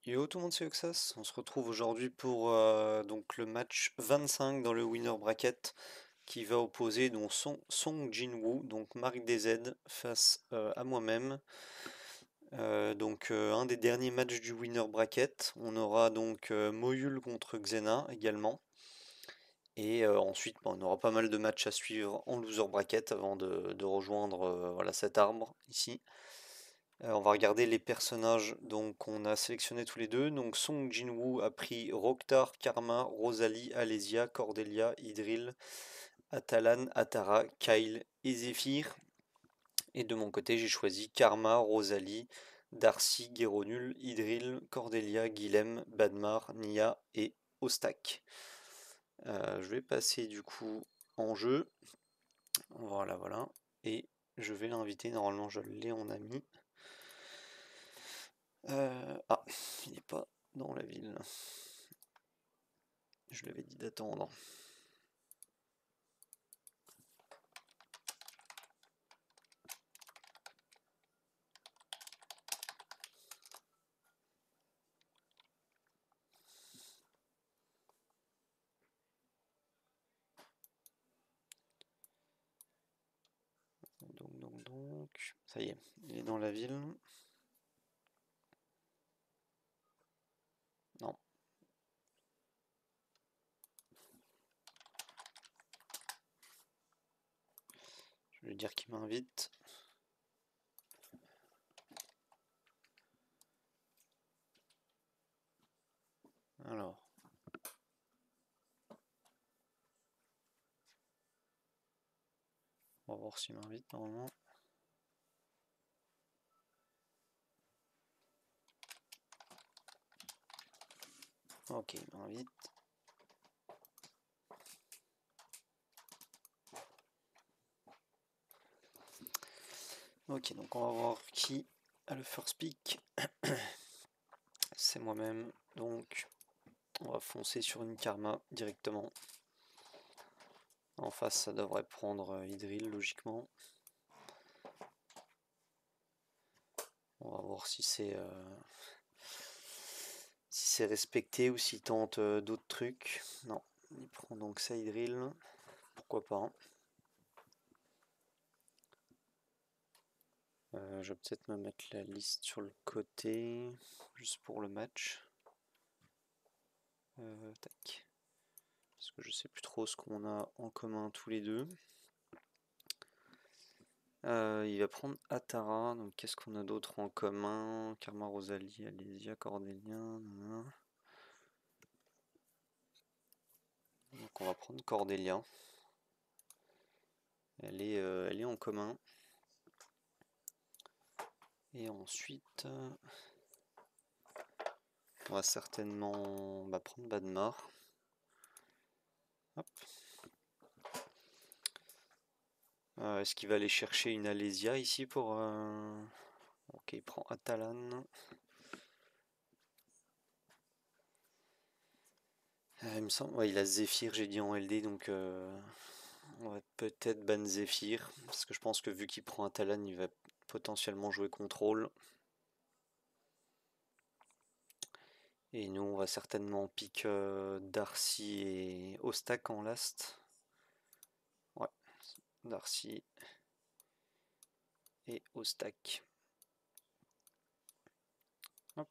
Yo tout le monde, c'est Oxas. On se retrouve aujourd'hui pour donc le match 25 dans le winner bracket qui va opposer donc Song Jinwoo, donc Marc DZ face à moi-même. Un des derniers matchs du winner bracket. On aura donc Moyul contre Xena également. Et ensuite, on aura pas mal de matchs à suivre en loser bracket avant de rejoindre voilà, cet arbre ici. On va regarder les personnages qu'on a sélectionnés tous les deux. Donc Song Jinwoo a pris Roktar, Karma, Rosalie, Alésia, Cordelia, Idril, Atalan, Atara, Kyle et Zephyr. Et de mon côté, j'ai choisi Karma, Rosalie, Darcy, Géronul, Idril, Cordelia, Guilhem, Badmar, Nia et Ostak. Je vais passer du coup en jeu. Voilà, voilà. Et je vais l'inviter. Normalement, je l'ai en ami. Ah, il n'est pas dans la ville. Je lui avais dit d'attendre. Donc, ça y est, il est dans la ville. Non. Je vais lui dire qu'il m'invite. Alors. On va voir s'il m'invite normalement. Ok, il m'invite. Ok, donc on va voir qui a le first pick. C'est moi-même. Donc, on va foncer sur une Karma directement. En face, ça devrait prendre Idril, logiquement. On va voir si c'est respecté ou s'il tente d'autres trucs. Non, il prend donc ça, Idril. Pourquoi pas, hein. Je vais peut-être me mettre la liste sur le côté, juste pour le match. Tac. Parce que je sais plus trop ce qu'on a en commun tous les deux. Il va prendre Atara, donc qu'est-ce qu'on a d'autre en commun? Karma, Rosalie, Alésia, Cordelia. Donc on va prendre Cordelia. Elle est en commun. Et ensuite, on va certainement prendre Badmar. Hop. Est-ce qu'il va aller chercher une Alésia ici pour... Ok, il prend Atalan. Il me semble, ouais, il a Zephyr, j'ai dit en LD, donc on va peut-être ban Zephyr, parce que je pense que vu qu'il prend Atalan, il va potentiellement jouer contrôle. Et nous, on va certainement pick Darcy et Ostak en last. Ouais, Darcy et Ostak. Hop.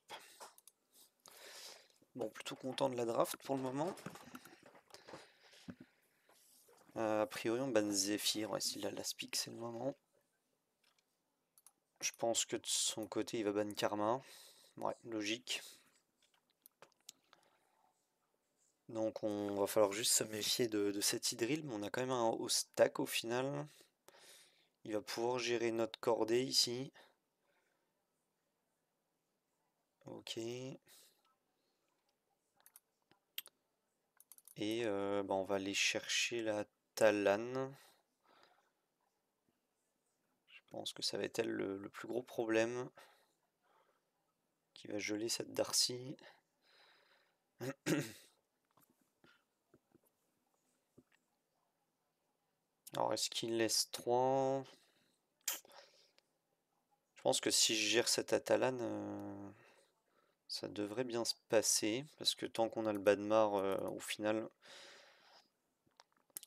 Bon, plutôt content de la draft pour le moment. A priori, on banne Zephyr. Ouais, s'il a la pick, c'est le moment. Je pense que de son côté, il va ban Karma. Ouais, logique. Donc on va falloir juste se méfier de cet Idril, mais on a quand même un Ostak au final. Il va pouvoir gérer notre cordée ici. Ok. Et on va aller chercher la Talane. Je pense que ça va être elle le plus gros problème. Qui va geler cette Darcy. Alors est-ce qu'il laisse 3? Je pense que si je gère cette Atalane, Ça devrait bien se passer, parce que tant qu'on a le Badmar, au final,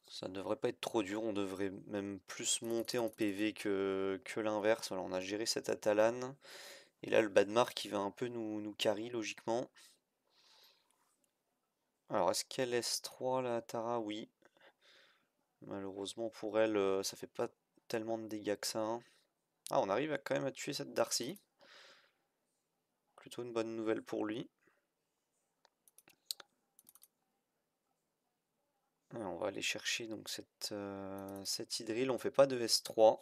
ça ne devrait pas être trop dur. On devrait même plus monter en PV que l'inverse. Voilà, on a géré cette Atalane. Et là, le Badmar qui va un peu nous carry, logiquement. Alors, est-ce qu'elle S3, la Tara? Oui. Malheureusement pour elle, ça fait pas tellement de dégâts que ça, hein. Ah, on arrive quand même à tuer cette Darcy. Plutôt une bonne nouvelle pour lui. On va aller chercher donc cette Hydril. On fait pas de S3.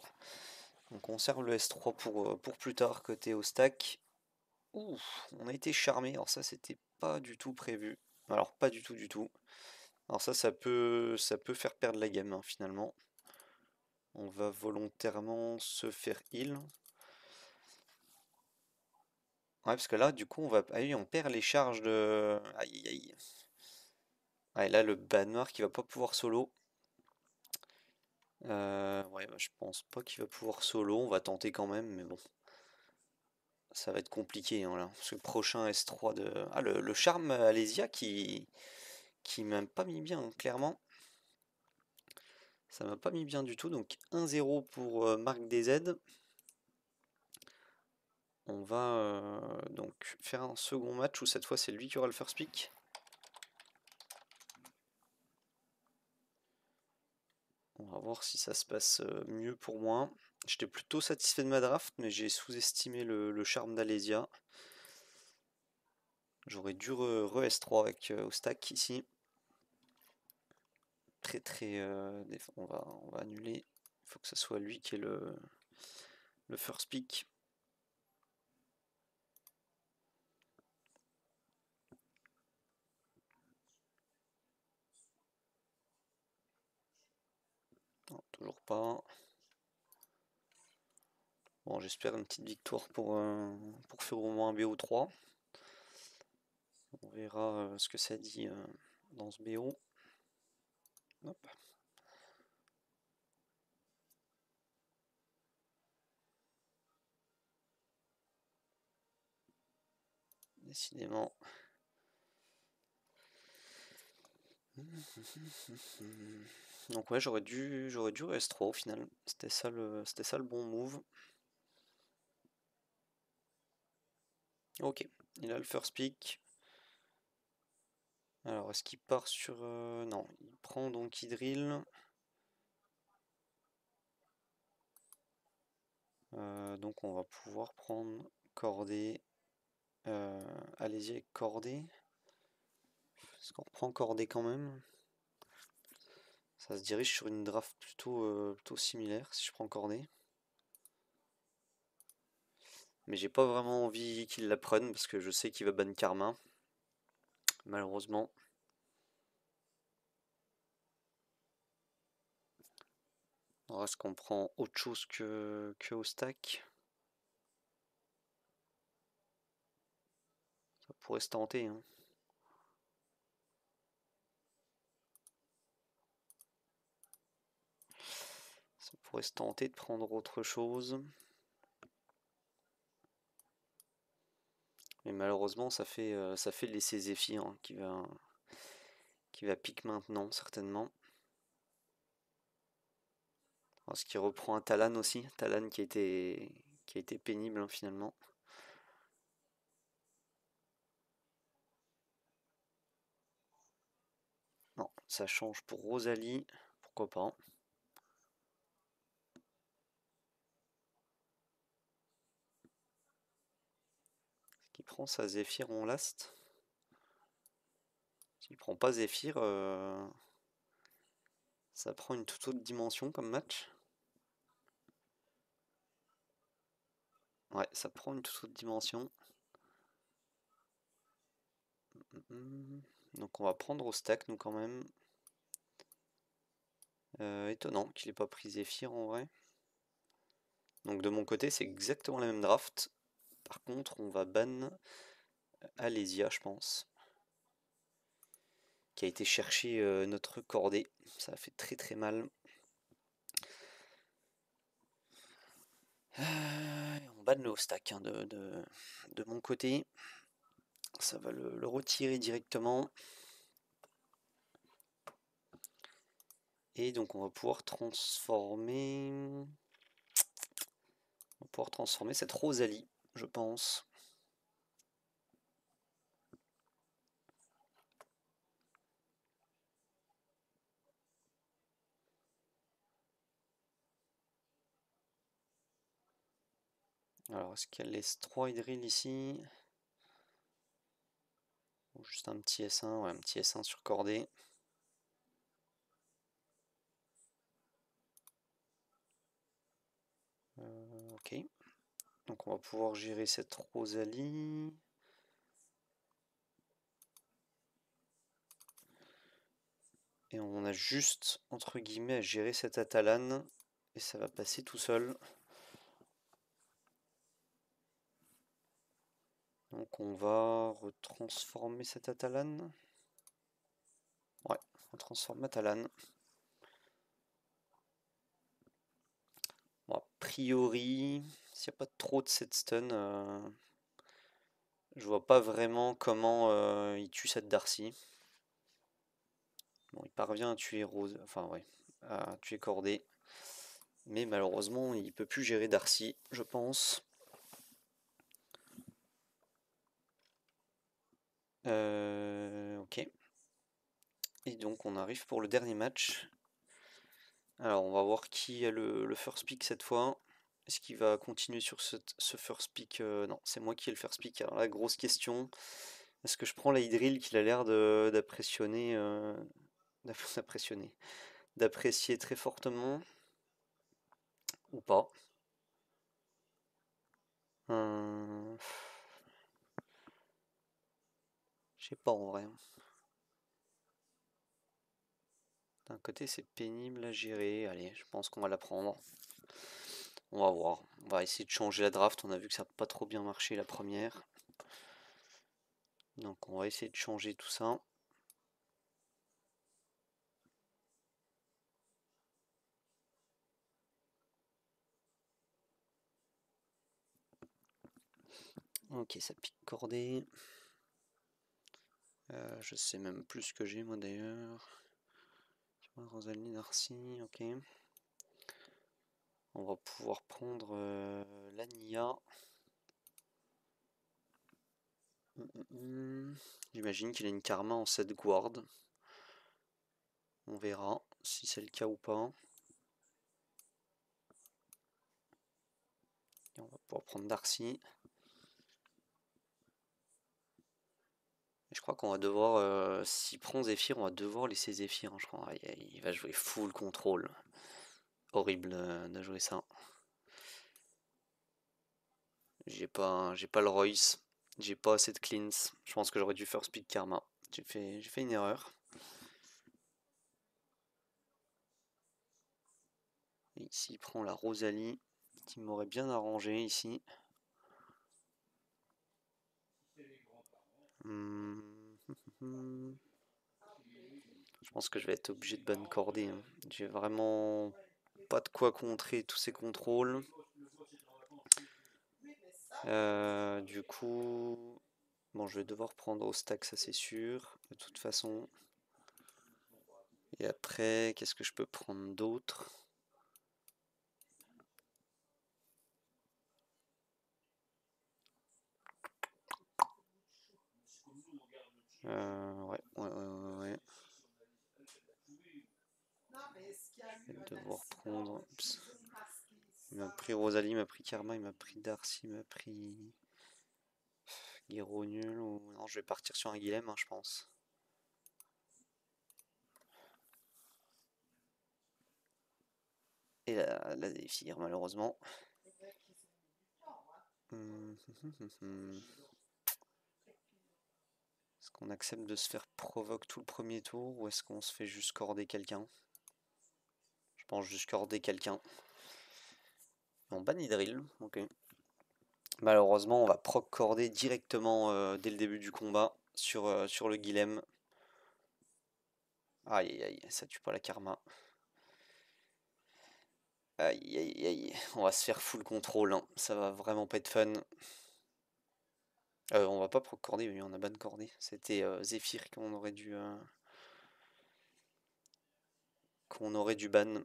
On conserve le S3 pour plus tard côté au stack. Ouh, on a été charmé. Alors ça, c'était pas du tout prévu. Alors pas du tout du tout. Alors ça peut faire perdre la game, hein, finalement. On va volontairement se faire heal. Ouais, parce que là, du coup, ah oui, on perd les charges de. Aïe aïe aïe. Ah, et là, le bas noir qui va pas pouvoir solo. Ouais, bah, je pense pas qu'il va pouvoir solo. On va tenter quand même, mais bon. Ça va être compliqué, hein, là. Ce prochain S3 de. Ah, le charme Alésia qui m'a pas mis bien, hein, clairement. Ça m'a pas mis bien du tout. Donc 1-0 pour Marc DZ. On va donc faire un second match où cette fois c'est lui qui aura le first pick. On va voir si ça se passe mieux pour moi. J'étais plutôt satisfait de ma draft, mais j'ai sous-estimé le charme d'Alésia. J'aurais dû re-S3 avec au stack ici. Très très. On va annuler. Il faut que ce soit lui qui ait le first pick. Non, toujours pas. Bon, j'espère une petite victoire pour faire au moins un BO3. On verra ce que ça dit dans ce BO. Hop. Décidément. Donc ouais, j'aurais dû S3 au final. C'était ça le bon move. Ok, il a le first pick. Alors, est-ce qu'il part sur... non, il prend donc Hydril. Donc on va pouvoir prendre Cordée. Allez-y avec Cordée. Est-ce qu'on reprend Cordée quand même? Ça se dirige sur une draft plutôt similaire si je prends Cordée. Mais j'ai pas vraiment envie qu'il la prenne parce que je sais qu'il va ban Karma. Malheureusement. Alors est-ce qu'on prend autre chose que au stack? Ça pourrait se tenter, hein. Ça pourrait se tenter de prendre autre chose. Mais malheureusement, ça fait laisser Zephyr, hein, qui va pique maintenant, certainement. Parce qu'il reprend un Talon aussi. Talon qui a été pénible, hein, finalement. Non, ça change pour Rosalie. Pourquoi pas. Est-ce qu'il prend sa Zephyr en last? S'il prend pas Zephyr, ça prend une toute autre dimension comme match. Ouais, ça prend une toute autre dimension. Donc on va prendre au stack, nous, quand même. Étonnant qu'il ait pas pris Zephyr, en vrai. Donc de mon côté, c'est exactement la même draft. Par contre, on va ban Alésia, je pense. Qui a été chercher notre cordée. Ça a fait très très mal. On banne le stack, hein, de mon côté. Ça va le retirer directement. Et donc on va pouvoir transformer... cette Rosalie, je pense. Alors, est-ce qu'elle laisse 3 Hydril ici? Ou juste un petit S1, ouais, un petit S1 sur cordée. Ok. Donc on va pouvoir gérer cette Rosalie. Et on a juste, entre guillemets, à gérer cette Atalane. Et ça va passer tout seul. Donc on va retransformer cette Atalane. Ouais, on transforme Atalane. Bon, a priori, s'il n'y a pas trop de set stun, je vois pas vraiment comment il tue cette Darcy. Bon, il parvient à tuer Rose, enfin ouais, à tuer Cordée. Mais malheureusement, il peut plus gérer Darcy, je pense. Ok. Et donc on arrive pour le dernier match. Alors on va voir qui a le first pick cette fois. Est-ce qu'il va continuer sur ce first pick? Non, c'est moi qui ai le first pick. Alors la grosse question, est-ce que je prends la Hydril qu'il a l'air d'apprécier d'apprécier très fortement ou pas? Euh, Je sais pas en vrai. D'un côté c'est pénible à gérer. Allez, je pense qu'on va la prendre. On va voir. On va essayer de changer la draft. On a vu que ça n'a pas trop bien marché la première. Donc on va essayer de changer tout ça. Ok, ça pique cordée. Je sais même plus ce que j'ai moi d'ailleurs. Rosalie, Darcy, ok. On va pouvoir prendre l'Ania. J'imagine qu'il a une karma en 7 guard. On verra si c'est le cas ou pas. Et on va pouvoir prendre Darcy. Et je crois qu'on va devoir, s'il prend Zephyr, on va devoir laisser Zephyr, hein, je crois. Il va jouer full contrôle. Horrible de jouer ça. J'ai pas le Royce. J'ai pas assez de cleans. Je pense que j'aurais dû first pick karma. J'ai fait une erreur. Et ici, il prend la Rosalie, qui m'aurait bien arrangé ici. Je pense que je vais être obligé de bancorder, hein. J'ai vraiment pas de quoi contrer tous ces contrôles. Du coup, bon, je vais devoir prendre au stack, ça c'est sûr, de toute façon. Et après, qu'est-ce que je peux prendre d'autre? Ouais. Je vais devoir prendre. Oups. Il m'a pris Rosalie, il m'a pris Karma, il m'a pris Darcy, il m'a pris Guéro nul. Ou... Non, je vais partir sur un Guilhem, hein, je pense. Et la Zéphyr, malheureusement. Est-ce qu'on accepte de se faire provoque tout le premier tour ou est-ce qu'on se fait juste corder quelqu'un? Je pense juste corder quelqu'un. On ban Hydril, ok. Malheureusement, on va proc corder directement dès le début du combat sur le Guilhem. Aïe aïe aïe, ça tue pas la karma. Aïe aïe aïe, on va se faire full contrôle, hein. Ça va vraiment pas être fun. On va pas proc cordé, oui, on a ban cordé. C'était Zephyr qu'on aurait dû ban.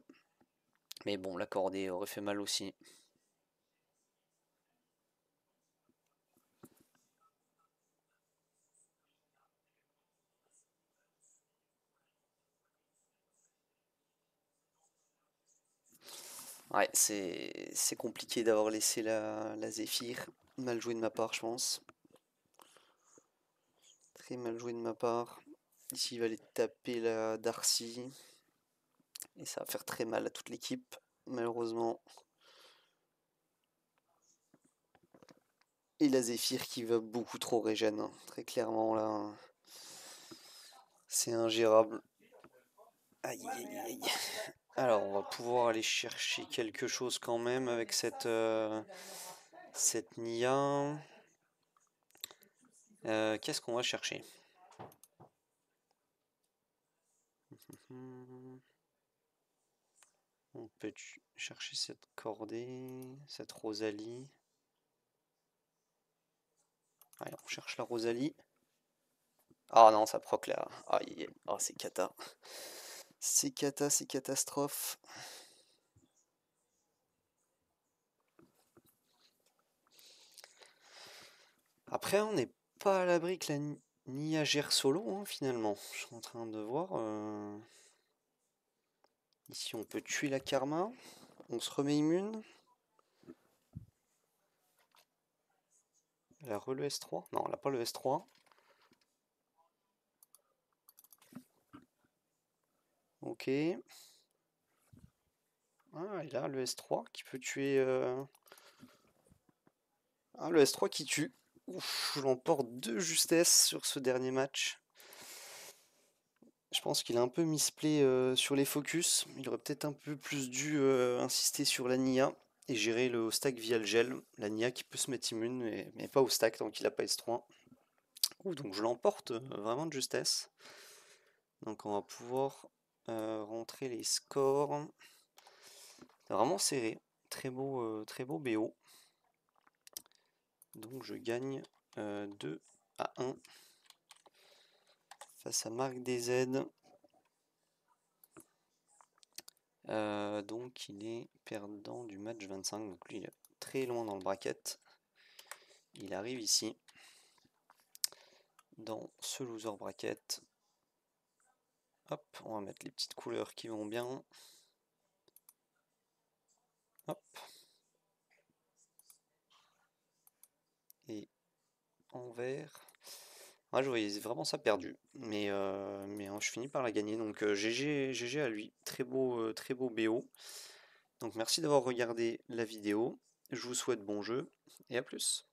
Mais bon, la cordée aurait fait mal aussi. Ouais, c'est compliqué d'avoir laissé la Zephyr. Mal joué de ma part, je pense. Très mal joué de ma part. Ici, il va aller taper la Darcy. Et ça va faire très mal à toute l'équipe, malheureusement. Et la Zephyr qui va beaucoup trop régène, hein. Très clairement, là, c'est ingérable. Aïe, aïe, aïe. Alors, on va pouvoir aller chercher quelque chose quand même avec cette Nia. Qu'est-ce qu'on va chercher? On peut chercher cette cordée, cette Rosalie. Allez, on cherche la Rosalie. Ah non, ça proc là. Aïe, aïe, aïe. Oh, c'est cata. C'est cata, c'est catastrophe. Après, on n'est pas à l'abri que la Nia gère solo, hein, finalement. Je suis en train de voir. Ici, on peut tuer la Karma. On se remet immune. Elle a le S3? Non, elle n'a pas le S3. Ok. Ah, il a le S3 qui peut tuer. Ah, le S3 qui tue. Ouf, je l'emporte de justesse sur ce dernier match. Je pense qu'il a un peu misplay sur les focus. Il aurait peut-être un peu plus dû insister sur la Nia et gérer le stack via le gel. La Nia qui peut se mettre immune, mais pas au stack tant qu'il n'a pas S3. Ouh, donc je l'emporte vraiment de justesse. Donc on va pouvoir rentrer les scores. C'est vraiment serré. Très beau BO. Donc je gagne 2-1 face à Marc DZ. Donc il est perdant du match 25. Donc lui il est très loin dans le bracket. Il arrive ici dans ce loser bracket. Hop, on va mettre les petites couleurs qui vont bien. Hop. Et en vert. Ouais, je voyais vraiment ça perdu. Mais je finis par la gagner. Donc GG à lui. Très beau BO. Donc merci d'avoir regardé la vidéo. Je vous souhaite bon jeu et à plus.